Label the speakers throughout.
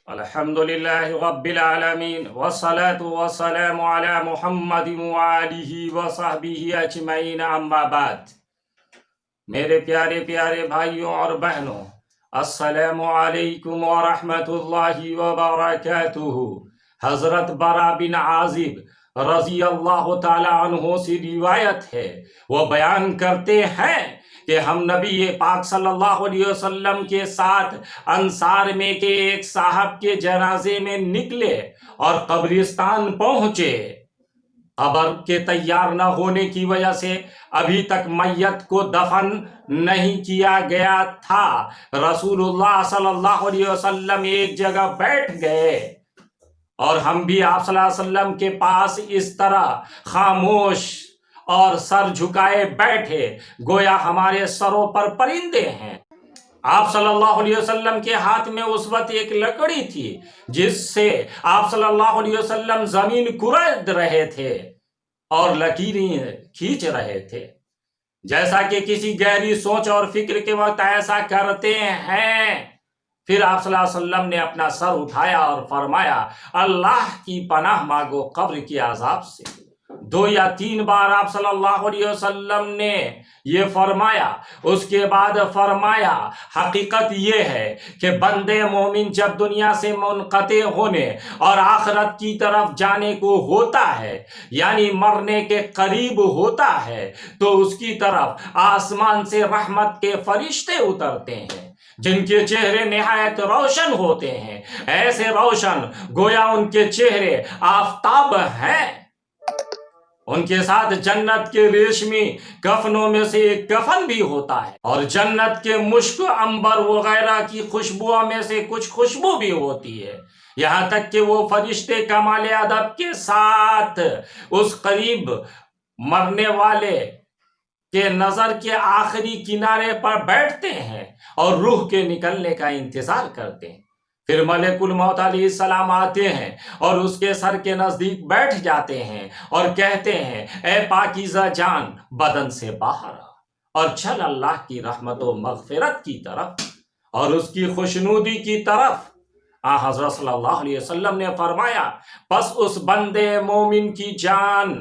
Speaker 1: الحمد لله رب العالمين والصلاة والسلام على محمد وآله وصحبه أجمعين اما بعد میرے پیارے پیارے بھائیوں اور بہنوں، السلام علیکم ورحمۃ اللہ وبرکاتہ۔ حضرت برا بن عازب رضی اللہ تعالی عنہ سے روایت ہے، وہ بیان کرتے ہیں کہ ہم نبی پاک صلی اللہ علیہ وسلم کے ساتھ انصار میں کے ایک صاحب کے جنازے میں نکلے اور قبرستان پہنچے۔ قبر کے تیار نہ ہونے کی وجہ سے ابھی تک میت کو دفن نہیں کیا گیا تھا۔ رسول اللہ صلی اللہ علیہ وسلم ایک جگہ بیٹھ گئے اور ہم بھی آپ صلی اللہ علیہ وسلم کے پاس اس طرح خاموش اور سر جھکائے بیٹھے گویا ہمارے سروں پر پرندے ہیں۔ آپ صلی اللہ علیہ وسلم کے ہاتھ میں اس وقت ایک لکڑی تھی جس سے آپ صلی اللہ علیہ وسلم زمین کھرید رہے تھے اور لکیریں کھینچ رہے تھے، جیسا کہ کسی گہری سوچ اور فکر کے وقت ایسا کرتے ہیں۔ پھر آپ صلی اللہ علیہ وسلم نے اپنا سر اٹھایا اور فرمایا، اللہ کی پناہ مانگو قبر کے عذاب سے۔ 2 یا 3 بار آپ صلی اللہ علیہ وسلم نے یہ فرمایا۔ اس کے بعد فرمایا، حقیقت یہ ہے کہ بندے مومن جب دنیا سے منقطع ہونے اور آخرت کی طرف جانے کو ہوتا ہے، یعنی مرنے کے قریب ہوتا ہے، تو اس کی طرف آسمان سے رحمت کے فرشتے اترتے ہیں جن کے چہرے نہایت روشن ہوتے ہیں، ایسے روشن گویا ان کے چہرے آفتاب ہیں۔ ان کے ساتھ جنت کے ریشمی کفنوں میں سے ایک کفن بھی ہوتا ہے، اور جنت کے مشک، عنبر وغیرہ کی خوشبوؤں میں سے کچھ خوشبو بھی ہوتی ہے، یہاں تک کہ وہ فرشتے کمال ادب کے ساتھ اس قریب مرنے والے کے نظر کے آخری کنارے پر بیٹھتے ہیں اور روح کے نکلنے کا انتظار کرتے ہیں۔ پھر ملک الموت علیہ السلام آتے ہیں اور اس کے سر کے نزدیک بیٹھ جاتے ہیں اور کہتے ہیں، اے پاکیزہ جان، بدن سے باہر آ اور چل اللہ کی رحمت و مغفرت کی طرف اور اس کی خوشنودی کی طرف۔ حضرت صلی اللہ علیہ وسلم نے فرمایا، پس اس بندے مومن کی جان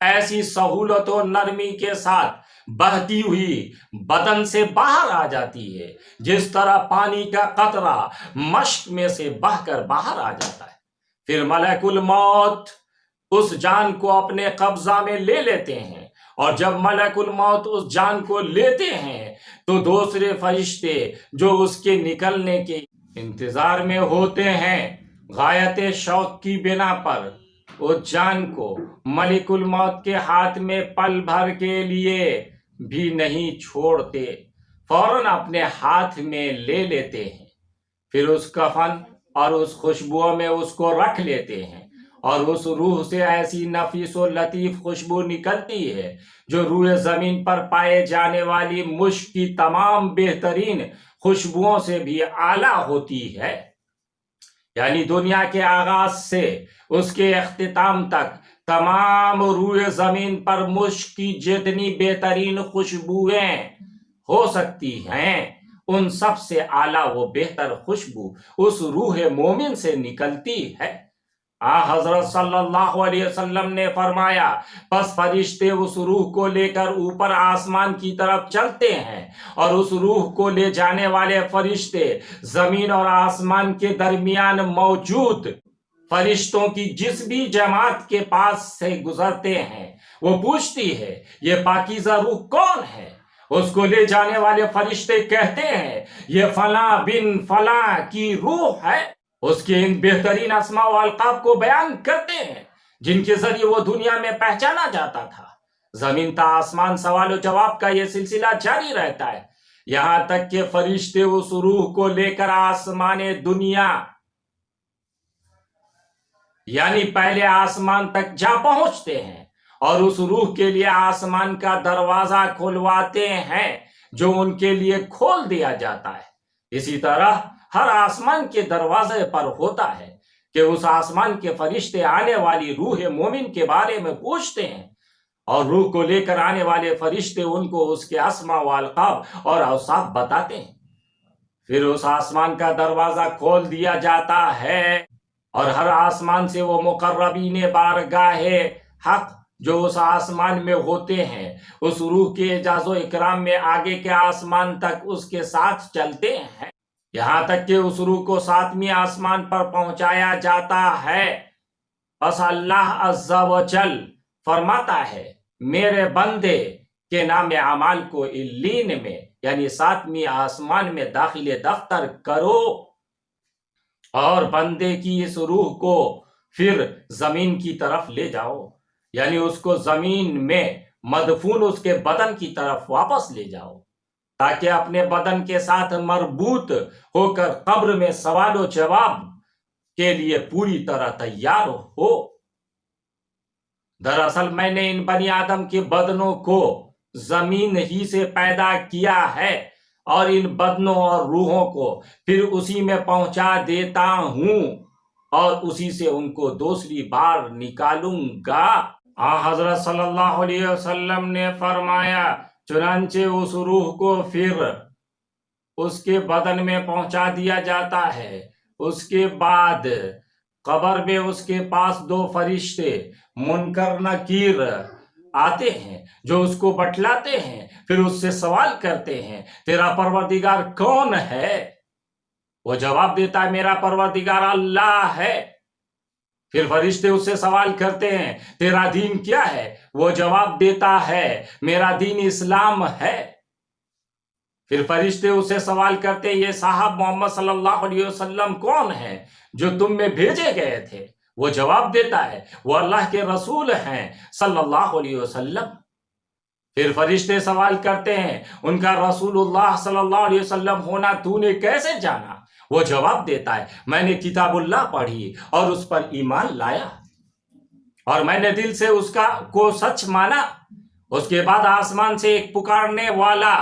Speaker 1: ایسی سہولت و نرمی کے ساتھ بہتی ہوئی بدن سے باہر آ جاتی ہے جس طرح پانی کا قطرہ مشک میں سے بہہ کر باہر آ جاتا ہے۔ پھر ملک الموت اس جان کو اپنے قبضہ میں لے لیتے ہیں، اور جب ملک الموت اس جان کو لیتے ہیں تو دوسرے فرشتے جو اس کے نکلنے کے انتظار میں ہوتے ہیں، غایت شوق کی بنا پر اس جان کو ملک الموت کے ہاتھ میں پل بھر کے لیے بھی نہیں چھوڑتے، فوراً اپنے ہاتھ میں لے لیتے ہیں۔ پھر اس کفن اور اس خوشبو میں اس کو رکھ لیتے ہیں، اور اس روح سے ایسی نفیس و لطیف خوشبو نکلتی ہے جو روح زمین پر پائے جانے والی مشک کی تمام بہترین خوشبوؤں سے بھی اعلیٰ ہوتی ہے۔ یعنی دنیا کے آغاز سے اس کے اختتام تک تمام روح زمین پر مشک کی جتنی بہترین خوشبوئیں ہو سکتی ہیں، ان سب سے اعلیٰ وہ بہتر خوشبو اس روح مومن سے نکلتی ہے۔ حضرت صلی اللہ علیہ وسلم نے فرمایا، پس فرشتے اس روح کو لے کر اوپر آسمان کی طرف چلتے ہیں، اور اس روح کو لے جانے والے فرشتے زمین اور آسمان کے درمیان موجود فرشتوں کی جس بھی جماعت کے پاس سے گزرتے ہیں وہ پوچھتی ہے، یہ پاکیزہ روح کون ہے؟ اس کو لے جانے والے فرشتے کہتے ہیں، یہ فلاں بن فلاں کی روح ہے۔ اس کے ان بہترین اسماء و القاب کو بیان کرتے ہیں جن کے ذریعے وہ دنیا میں پہچانا جاتا تھا۔ زمین تا آسمان سوال و جواب کا یہ سلسلہ جاری رہتا ہے، یہاں تک کہ فرشتے اس روح کو لے کر آسمان دنیا یعنی پہلے آسمان تک جا پہنچتے ہیں اور اس روح کے لیے آسمان کا دروازہ کھلواتے ہیں جو ان کے لیے کھول دیا جاتا ہے۔ اسی طرح ہر آسمان کے دروازے پر ہوتا ہے کہ اس آسمان کے فرشتے آنے والی روح مومن کے بارے میں پوچھتے ہیں، اور روح کو لے کر آنے والے فرشتے ان کو اس کے اسماء و القاب اور اوصاف بتاتے ہیں۔ پھر اس آسمان کا دروازہ کھول دیا جاتا ہے اور ہر آسمان سے وہ مقربین بارگاہ حق جو اس آسمان میں ہوتے ہیں اس روح کے اعزاز و اکرام میں آگے کے آسمان تک اس کے ساتھ چلتے ہیں، یہاں تک کہ اس روح کو 7ویں آسمان پر پہنچایا جاتا ہے۔ بس اللہ عز و جل فرماتا ہے میرے بندے کے نام اعمال کو علین میں یعنی 7ویں آسمان میں داخل دفتر کرو، اور بندے کی اس روح کو پھر زمین کی طرف لے جاؤ، یعنی اس کو زمین میں مدفون اس کے بدن کی طرف واپس لے جاؤ تاکہ اپنے بدن کے ساتھ مربوط ہو کر قبر میں سوال و جواب کے لیے پوری طرح تیار ہو۔ دراصل میں نے ان بنی آدم کے بدنوں کو زمین ہی سے پیدا کیا ہے اور ان بدنوں اور روحوں کو پھر اسی میں پہنچا دیتا ہوں اور اسی سے ان کو دوسری بار نکالوں گا۔ حضرت صلی اللہ علیہ وسلم نے فرمایا چنانچہ اس روح کو پھر اس کے بدن میں پہنچا دیا جاتا ہے، اس کے بعد قبر میں اس کے پاس 2 فرشتے منکر نکیر آتے ہیں جو اس کو بتلاتے ہیں، پھر اس سے سوال کرتے ہیں تیرا پروردگار کون ہے؟ وہ جواب دیتا ہے میرا پروردگار اللہ ہے۔ پھر فرشتے اس سے سوال کرتے ہیں تیرا دین کیا ہے؟ وہ جواب دیتا ہے میرا دین اسلام ہے۔ پھر فرشتے اس سے سوال کرتے ہیں یہ صاحب محمد صلی اللہ علیہ وسلم کون ہیں جو تم میں بھیجے گئے تھے؟ وہ جواب دیتا ہے وہ اللہ کے رسول ہیں صلی اللہ علیہ وسلم۔ پھر فرشتے سوال کرتے ہیں ان کا رسول اللہ صلی اللہ علیہ وسلم ہونا تو نے کیسے جانا؟ وہ جواب دیتا ہے میں نے کتاب اللہ پڑھی اور اس پر ایمان لایا اور میں نے دل سے اس کو سچ مانا۔ اس کے بعد آسمان سے ایک پکارنے والا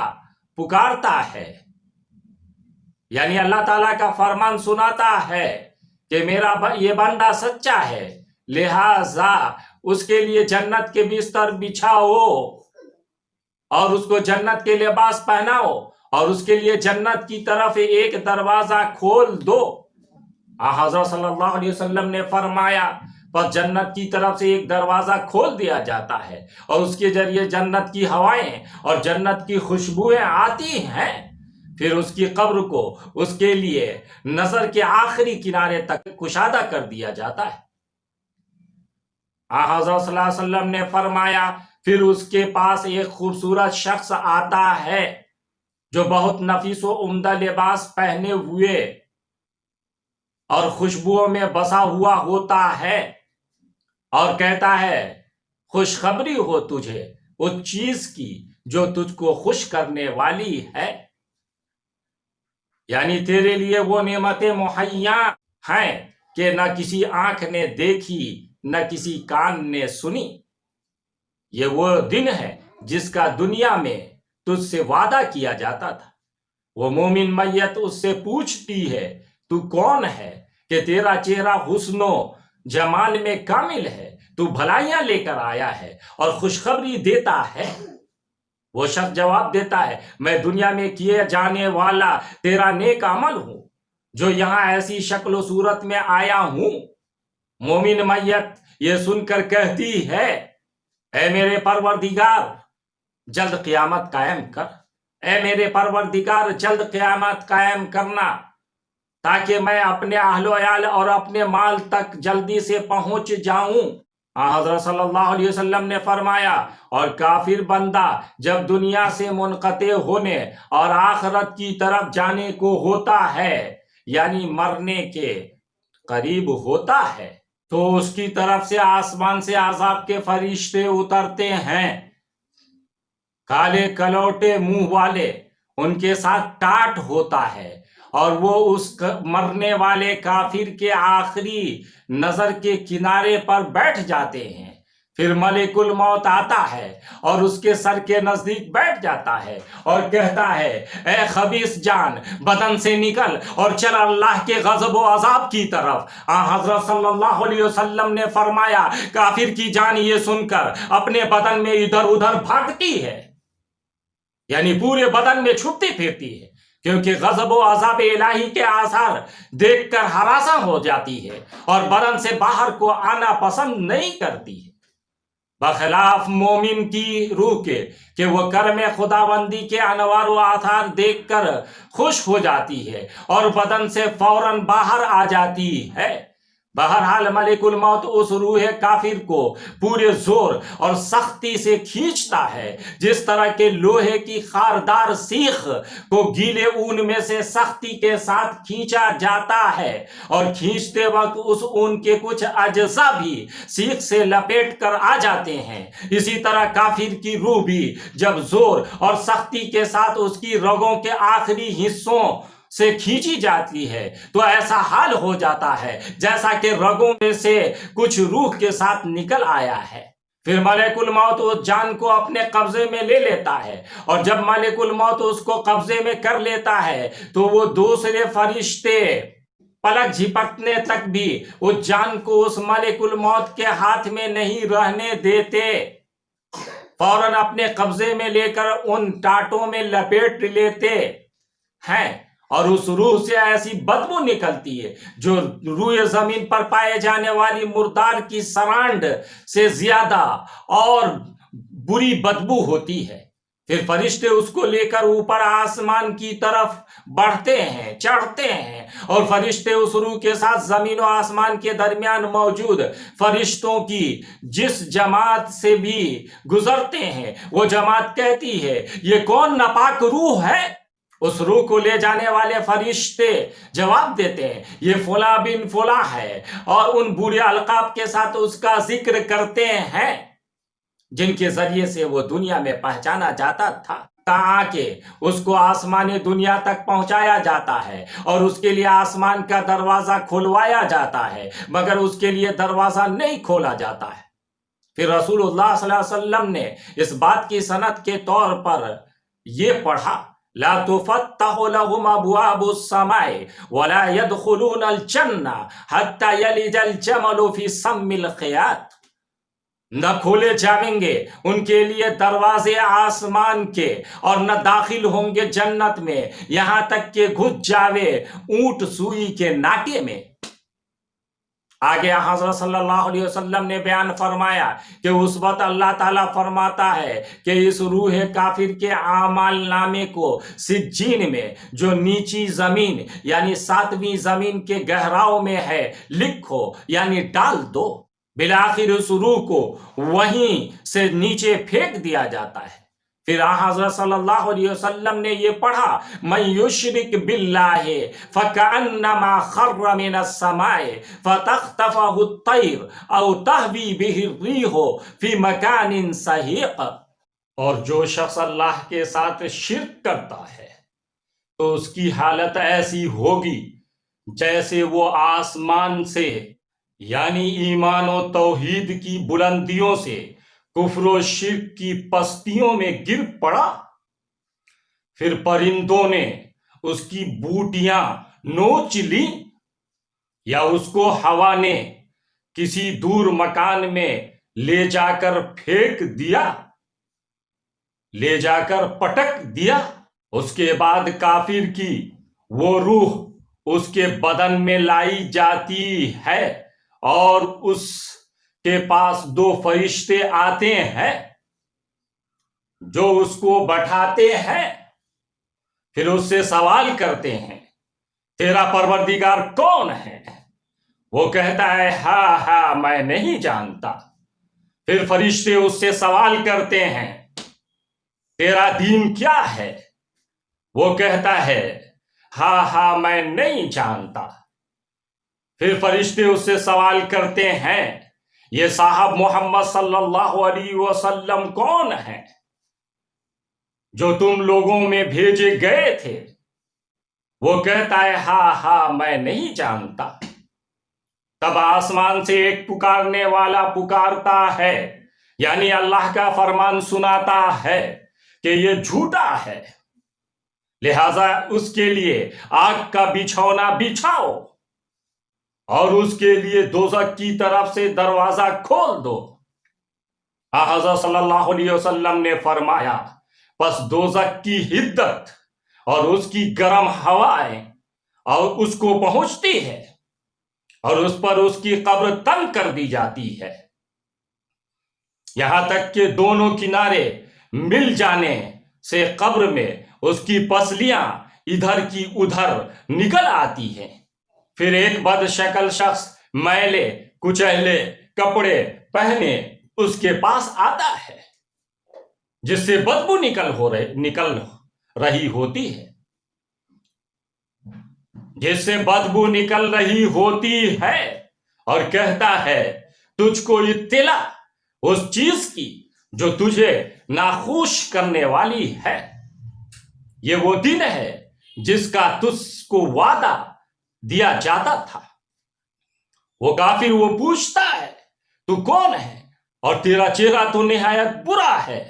Speaker 1: پکارتا ہے، یعنی اللہ تعالیٰ کا فرمان سناتا ہے کہ میرا یہ بندہ سچا ہے، لہذا اس کے لیے جنت کے بستر بچھاؤ اور اس کو جنت کے لباس پہناؤ اور اس کے لیے جنت کی طرف ایک دروازہ کھول دو۔ حضرت صلی اللہ علیہ وسلم نے فرمایا پس جنت کی طرف سے ایک دروازہ کھول دیا جاتا ہے اور اس کے ذریعے جنت کی ہوائیں اور جنت کی خوشبوئیں آتی ہیں، پھر اس کی قبر کو اس کے لیے نظر کے آخری کنارے تک کشادہ کر دیا جاتا ہے۔ حضرت صلی اللہ علیہ وسلم نے فرمایا پھر اس کے پاس ایک خوبصورت شخص آتا ہے جو بہت نفیس و عمدہ لباس پہنے ہوئے اور خوشبوؤں میں بسا ہوا ہوتا ہے اور کہتا ہے خوشخبری ہو تجھے اس چیز کی جو تجھ کو خوش کرنے والی ہے، یعنی تیرے لیے وہ نعمتیں مہیا ہیں کہ نہ کسی آنکھ نے دیکھی نہ کسی کان نے سنی۔ یہ وہ دن ہے جس کا دنیا میں تجھ سے وعدہ کیا جاتا تھا۔ وہ مومن میت اس سے پوچھتی ہے تو کون ہے کہ تیرا چہرہ حسن و جمال میں کامل ہے، تو بھلائیاں لے کر آیا ہے اور خوشخبری دیتا ہے۔ وہ شخص جواب دیتا ہے میں دنیا میں کیے جانے والا تیرا نیک عمل ہوں جو یہاں ایسی شکل و صورت میں آیا ہوں۔ مومن میت یہ سن کر کہتی ہے اے میرے پروردگار جلد قیامت قائم کر، اے میرے پروردگار جلد قیامت قائم کرنا تاکہ میں اپنے اہل و عیال اور اپنے مال تک جلدی سے پہنچ جاؤں۔ حضرت صلی اللہ علیہ وسلم نے فرمایا اور کافر بندہ جب دنیا سے منقطع ہونے اور آخرت کی طرف جانے کو ہوتا ہے یعنی مرنے کے قریب ہوتا ہے تو اس کی طرف سے آسمان سے عذاب کے فرشتے اترتے ہیں، کالے کلوٹے منہ والے، ان کے ساتھ ٹاٹ ہوتا ہے اور وہ اس مرنے والے کافر کے آخری نظر کے کنارے پر بیٹھ جاتے ہیں۔ پھر ملک الموت آتا ہے اور اس کے سر کے نزدیک بیٹھ جاتا ہے اور کہتا ہے اے خبیث جان بدن سے نکل اور چل اللہ کے غضب و عذاب کی طرف۔ حضرت صلی اللہ علیہ وسلم نے فرمایا کافر کی جان یہ سن کر اپنے بدن میں ادھر ادھر بھاگتی ہے، یعنی پورے بدن میں چھپتی پھرتی ہے، کیونکہ غضب و عذاب الہی کے آثار دیکھ کر ہراساں ہو جاتی ہے اور بدن سے باہر کو آنا پسند نہیں کرتی ہے، بخلاف مومن کی روح کے کہ وہ کرم خداوندی کے انوار و آثار دیکھ کر خوش ہو جاتی ہے اور بدن سے فوراً باہر آ جاتی ہے۔ بہرحال ملک الموت اس روح کافر کو پورے زور اور سختی سے کھینچتا ہے، جس طرح کہ لوہے کی خاردار سیخ کو گیلے اون میں سے سختی کے ساتھ کھینچا جاتا ہے، اور کھینچتے وقت اس اون کے کچھ اجزاء بھی سیخ سے لپیٹ کر آ جاتے ہیں، اسی طرح کافر کی روح بھی جب زور اور سختی کے ساتھ اس کی رگوں کے آخری حصوں سے کھینچی جاتی ہے تو ایسا حال ہو جاتا ہے جیسا کہ رگوں میں سے کچھ روح کے ساتھ نکل آیا ہے۔ پھر ملک الموت اس جان کو اپنے قبضے میں لے لیتا ہے، اور جب ملک الموت اس کو قبضے میں کر لیتا ہے تو وہ دوسرے فرشتے پلک جھپکنے تک بھی اس جان کو اس ملک الموت کے ہاتھ میں نہیں رہنے دیتے، فوراً اپنے قبضے میں لے کر ان ٹاٹوں میں لپیٹ لیتے ہیں، اور اس روح سے ایسی بدبو نکلتی ہے جو روئے زمین پر پائے جانے والی مردار کی سرانڈ سے زیادہ اور بری بدبو ہوتی ہے۔ پھر فرشتے اس کو لے کر اوپر آسمان کی طرف بڑھتے ہیں، چڑھتے ہیں، اور فرشتے اس روح کے ساتھ زمین و آسمان کے درمیان موجود فرشتوں کی جس جماعت سے بھی گزرتے ہیں، وہ جماعت کہتی ہے، یہ کون ناپاک روح ہے؟ اس روح کو لے جانے والے فرشتے جواب دیتے ہیں، یہ فلاں بن فلاں ہے، اور ان برے القاب کے ساتھ اس کا ذکر کرتے ہیں جن کے ذریعے سے وہ دنیا میں پہچانا جاتا تھا، تاکہ اس کو آسمان دنیا تک پہنچایا جاتا ہے اور اس کے لیے آسمان کا دروازہ کھلوایا جاتا ہے، مگر اس کے لیے دروازہ نہیں کھولا جاتا ہے۔ پھر رسول اللہ صلی اللہ علیہ وسلم نے اس بات کی سند کے طور پر یہ پڑھا، لا تفتح لهم ابواب السماء ولا يدخلون الجنہ حتى يلج الجمل في سم الخیاط، نہ کھولے جائیں گے ان کے لیے دروازے آسمان کے، اور نہ داخل ہوں گے جنت میں یہاں تک کہ گھس جاوے اونٹ سوئی کے ناکے میں۔ آگے حضرت صلی اللہ علیہ وسلم نے بیان فرمایا کہ اس وقت اللہ تعالیٰ فرماتا ہے کہ اس روح کافر کے اعمال نامے کو سجین میں، جو نیچی زمین یعنی 7ویں زمین کے گہراؤں میں ہے، لکھو یعنی ڈال دو۔ بالآخر اس روح کو وہیں سے نیچے پھینک دیا جاتا ہے۔ پھر حضرت صلی اللہ علیہ وسلم نے یہ پڑھا، من یشرک باللہ فکأنما خر من السماء فتخطفہ الطیر او تہوی بہ الریح فی مکان سحیق، اور جو شخص اللہ کے ساتھ شرک کرتا ہے تو اس کی حالت ایسی ہوگی جیسے وہ آسمان سے یعنی ایمان و توحید کی بلندیوں سے کفر و شرک کی پستیوں میں گر پڑا، پھر پرندوں نے اس کی بوٹیاں نوچ لی، یا اس کو ہوا نے کسی دور مکان میں لے جا کر پھینک دیا، لے جا کر پٹک دیا۔ اس کے بعد کافر کی وہ روح اس کے بدن میں لائی جاتی ہے، اور اس کے پاس 2 فرشتے آتے ہیں جو اس کو بٹھاتے ہیں، پھر اس سے سوال کرتے ہیں، تیرا پروردگار کون ہے؟ وہ کہتا ہے، ہاں ہاں میں نہیں جانتا۔ پھر فرشتے اس سے سوال کرتے ہیں، تیرا دین کیا ہے؟ وہ کہتا ہے، ہاں ہاں میں نہیں جانتا۔ پھر فرشتے اس سے سوال کرتے ہیں، یہ صاحب محمد صلی اللہ علیہ وسلم کون ہیں جو تم لوگوں میں بھیجے گئے تھے؟ وہ کہتا ہے، ہاں ہاں میں نہیں جانتا۔ تب آسمان سے ایک پکارنے والا پکارتا ہے، یعنی اللہ کا فرمان سناتا ہے کہ یہ جھوٹا ہے، لہذا اس کے لیے آگ کا بچھونا بچھاؤ اور اس کے لیے دوزخ کی طرف سے دروازہ کھول دو۔ حضرت صلی اللہ علیہ وسلم نے فرمایا، پس دوزخ کی حدت اور اس کی گرم ہوائیں اور اس کو پہنچتی ہے اور اس پر اس کی قبر تنگ کر دی جاتی ہے، یہاں تک کہ دونوں کنارے مل جانے سے قبر میں اس کی پسلیاں ادھر کی ادھر نکل آتی ہیں۔ پھر ایک بد شکل شخص میلے کچیلے کپڑے پہنے اس کے پاس آتا ہے جس سے بدبو نکل رہی ہوتی ہے، اور کہتا ہے تجھ کو اطلاع اس چیز کی جو تجھے ناخوش کرنے والی ہے، یہ وہ دن ہے جس کا تجھ کو وعدہ دیا جاتا تھا۔ وہ کافر وہ پوچھتا ہے تو کون ہے اور تیرا چہرہ تو نہایت برا ہے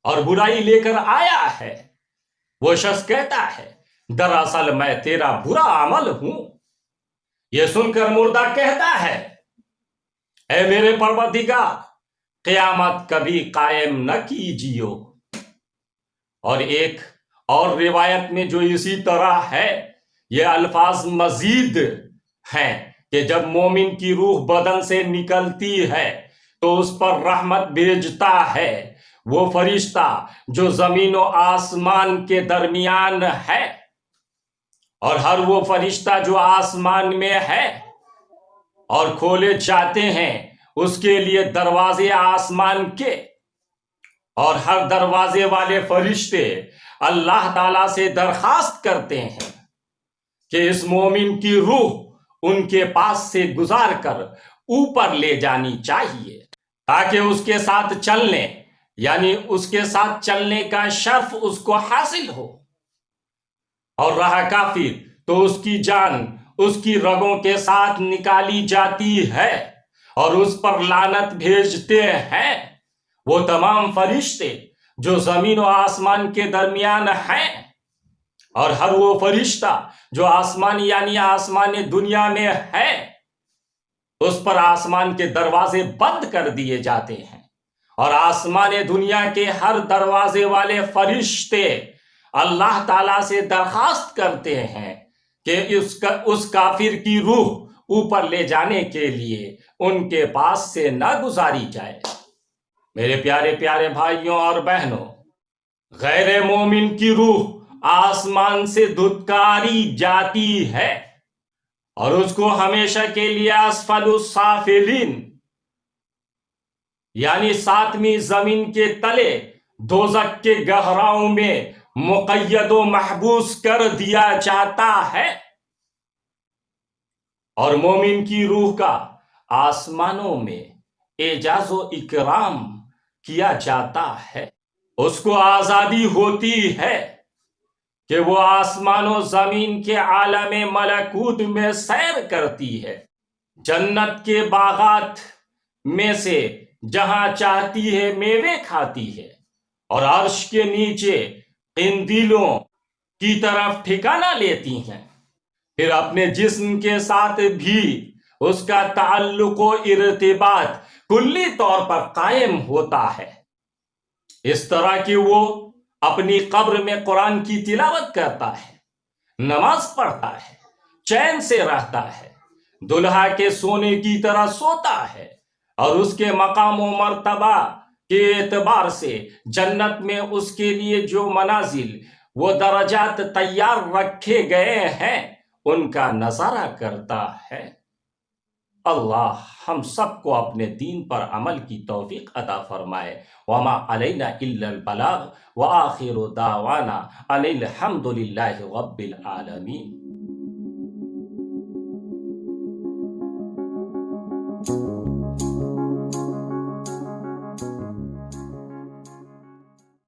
Speaker 1: اور برائی لے کر آیا ہے۔ وہ شخص کہتا ہے دراصل میں تیرا برا عمل ہوں۔ یہ سن کر مردہ کہتا ہے اے میرے پروردگار، قیامت کبھی قائم نہ کیجیو۔ اور ایک اور روایت میں جو اسی طرح ہے، یہ الفاظ مزید ہیں کہ جب مومن کی روح بدن سے نکلتی ہے تو اس پر رحمت بھیجتا ہے وہ فرشتہ جو زمین و آسمان کے درمیان ہے، اور ہر وہ فرشتہ جو آسمان میں ہے، اور کھولے جاتے ہیں اس کے لیے دروازے آسمان کے، اور ہر دروازے والے فرشتے اللہ تعالیٰ سے درخواست کرتے ہیں کہ اس مومن کی روح ان کے پاس سے گزار کر اوپر لے جانی چاہیے تاکہ اس کے ساتھ چلنے، یعنی اس کے ساتھ چلنے کا شرف اس کو حاصل ہو، اور رہا کافر تو اس کی جان اس کی رگوں کے ساتھ نکالی جاتی ہے اور اس پر لعنت بھیجتے ہیں وہ تمام فرشتے جو زمین و آسمان کے درمیان ہیں، اور ہر وہ فرشتہ جو آسمان یعنی آسمان دنیا میں ہے، اس پر آسمان کے دروازے بند کر دیے جاتے ہیں، اور آسمان دنیا کے ہر دروازے والے فرشتے اللہ تعالیٰ سے درخواست کرتے ہیں کہ اس کافر کی روح اوپر لے جانے کے لیے ان کے پاس سے نہ گزاری جائے۔ میرے پیارے پیارے بھائیوں اور بہنوں، غیر مومن کی روح آسمان سے دھتکاری جاتی ہے اور اس کو ہمیشہ کے لیے اسفل السافلین یعنی ساتویں زمین کے تلے دوزخ کے گہراؤں میں مقید و محبوس کر دیا جاتا ہے، اور مومن کی روح کا آسمانوں میں اعزاز و اکرام کیا جاتا ہے۔ اس کو آزادی ہوتی ہے کہ وہ آسمان و زمین کے عالم ملکوت میں سیر کرتی ہے، جنت کے باغات میں سے جہاں چاہتی ہے میوے کھاتی ہے، اور عرش کے نیچے قندیلوں کی طرف ٹھکانہ لیتی ہیں، پھر اپنے جسم کے ساتھ بھی اس کا تعلق و ارتباط کلی طور پر قائم ہوتا ہے، اس طرح کہ وہ اپنی قبر میں قرآن کی تلاوت کرتا ہے، نماز پڑھتا ہے، چین سے رہتا ہے، دلہا کے سونے کی طرح سوتا ہے، اور اس کے مقام و مرتبہ کے اعتبار سے جنت میں اس کے لیے جو منازل وہ درجات تیار رکھے گئے ہیں ان کا نظارہ کرتا ہے۔ اللہ ہم سب کو اپنے دین پر عمل کی توفیق عطا فرمائے۔ وما علینا الا البلاغ وآخر دعوانا ان الحمد للہ رب العالمین۔